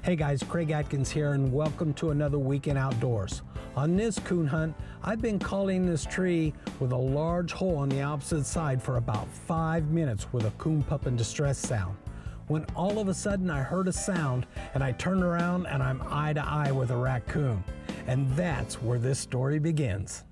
Hey guys, Craig Atkins here and welcome to another weekend outdoors. On this coon hunt, I've been calling this tree with a large hole on the opposite side for about 5 minutes with a coon pup in distress sound. When all of a sudden I heard a sound and I turned around and I'm eye to eye with a raccoon. And that's where this story begins.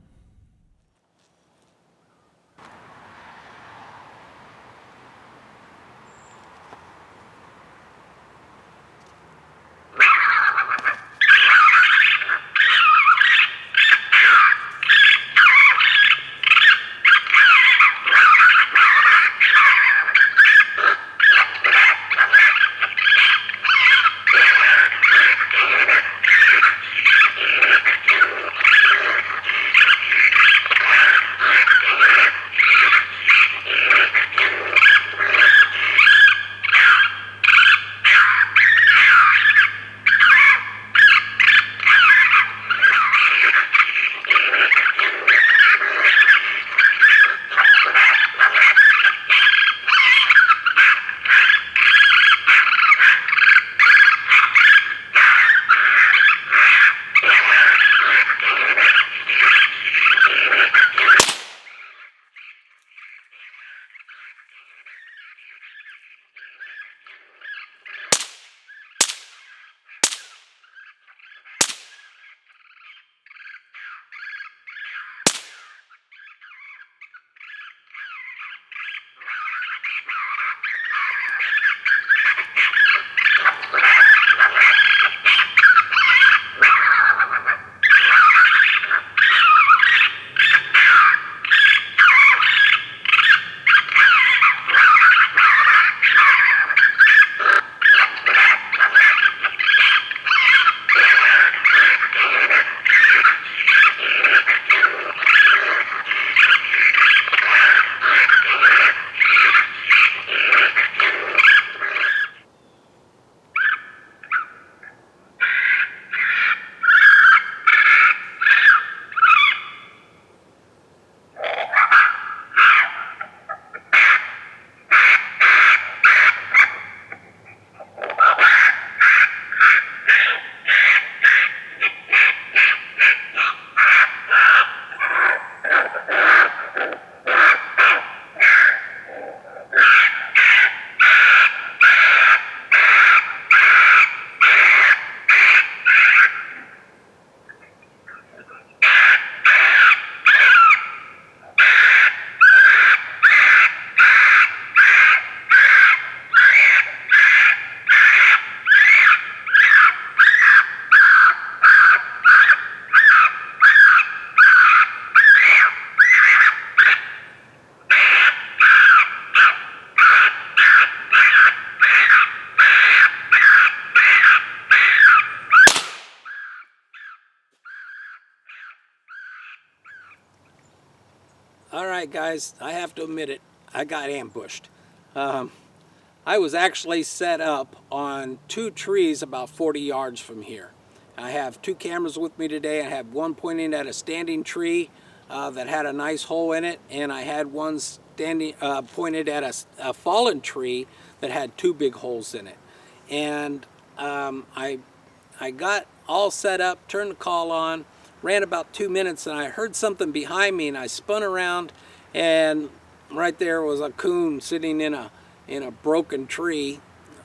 All right, guys, I have to admit it, I got ambushed. I was actually set up on 2 trees about 40 yards from here. I have 2 cameras with me today. I have one pointing at a standing tree that had a nice hole in it, and I had one standing pointed at a fallen tree that had 2 big holes in it. And I got all set up, turned the call on, ran about 2 minutes, and I heard something behind me, and I spun around, and right there was a coon sitting in a broken tree,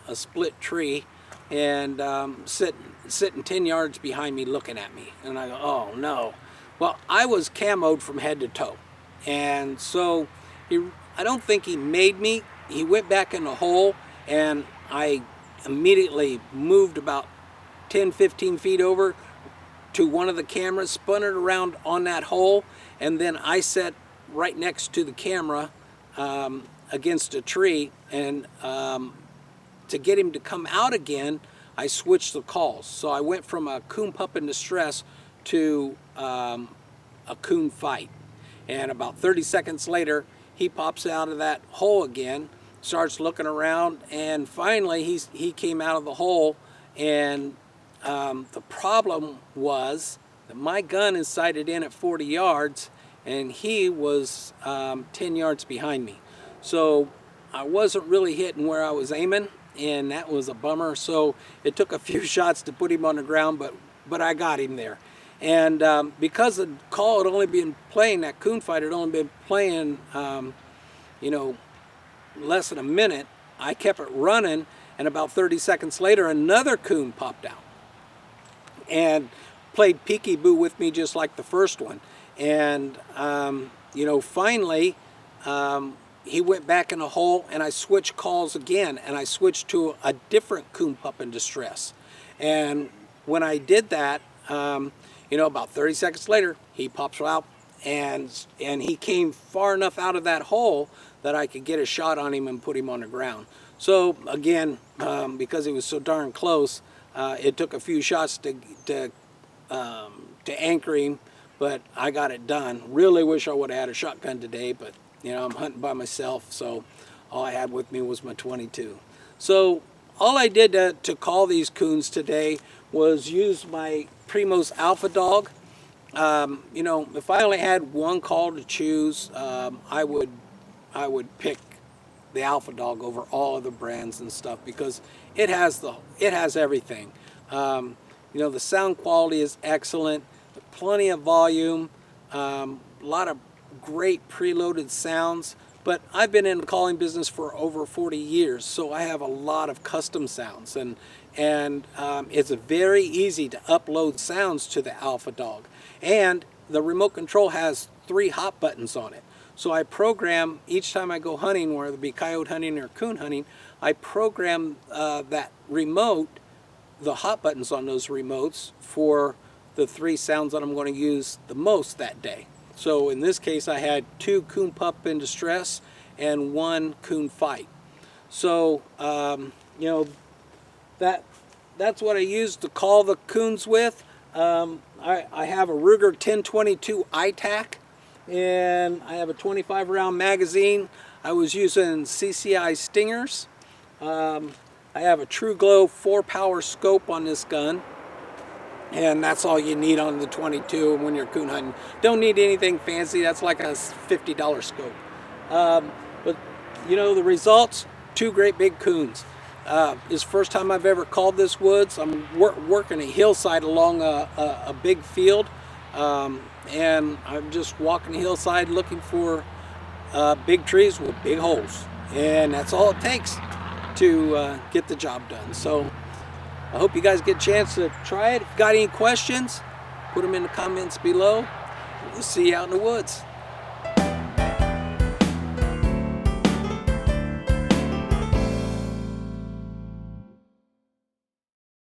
a split tree, and sitting 10 yards behind me looking at me. And I go, oh no. Well, I was camoed from head to toe, and so I don't think he made me. He went back in the hole, and I immediately moved about 10-15 feet over to one of the cameras, spun it around on that hole, and then I sat right next to the camera against a tree, and to get him to come out again, I switched the calls. So I went from a coon pup in distress to a coon fight. And about 30 seconds later, he pops out of that hole again, starts looking around, and finally he came out of the hole. And the problem was that my gun is sighted in at 40 yards, and he was 10 yards behind me. So I wasn't really hitting where I was aiming, and that was a bummer. So it took a few shots to put him on the ground, but I got him there. And because the call had only been playing, that coon fight had only been playing, you know, less than a minute, I kept it running, and about 30 seconds later, another coon popped out and played peekaboo with me just like the first one. And, you know, finally, he went back in the hole, and I switched calls again, and I switched to a different coon pup in distress. And when I did that, you know, about 30 seconds later, he pops out, and he came far enough out of that hole that I could get a shot on him and put him on the ground. So again, because he was so darn close, it took a few shots to anchor him, but I got it done. Really wish I would have had a shotgun today, but you know, I'm hunting by myself, so all I had with me was my 22. So all I did to call these coons today was use my Primo's Alpha Dog. You know, if I only had one call to choose, I would pick the Alpha Dog over all other brands and stuff, because it has everything. You know, the sound quality is excellent, plenty of volume, a lot of great preloaded sounds. But I've been in the calling business for over 40 years, so I have a lot of custom sounds, and it's very easy to upload sounds to the Alpha Dog. And the remote control has 3 hot buttons on it. So I program, each time I go hunting, whether it be coyote hunting or coon hunting, I program that remote, the hot buttons on those remotes, for the 3 sounds that I'm going to use the most that day. So in this case, I had 2 coon pup in distress and 1 coon fight. So, you know, that's what I used to call the coons with. I have a Ruger 1022 ITAC, and I have a 25 round magazine. I was using CCI Stingers. I have a True Glow 4-power scope on this gun, and that's all you need on the 22 when you're coon hunting. Don't need anything fancy. That's like a $50 scope. But you know, the results, 2 great big coons. It's the first time I've ever called this woods. I'm working a hillside along a big field, and I'm just walking the hillside looking for big trees with big holes, and that's all it takes to get the job done. So I hope you guys get a chance to try it. If you got any questions, put them in the comments below. We'll see you out in the woods.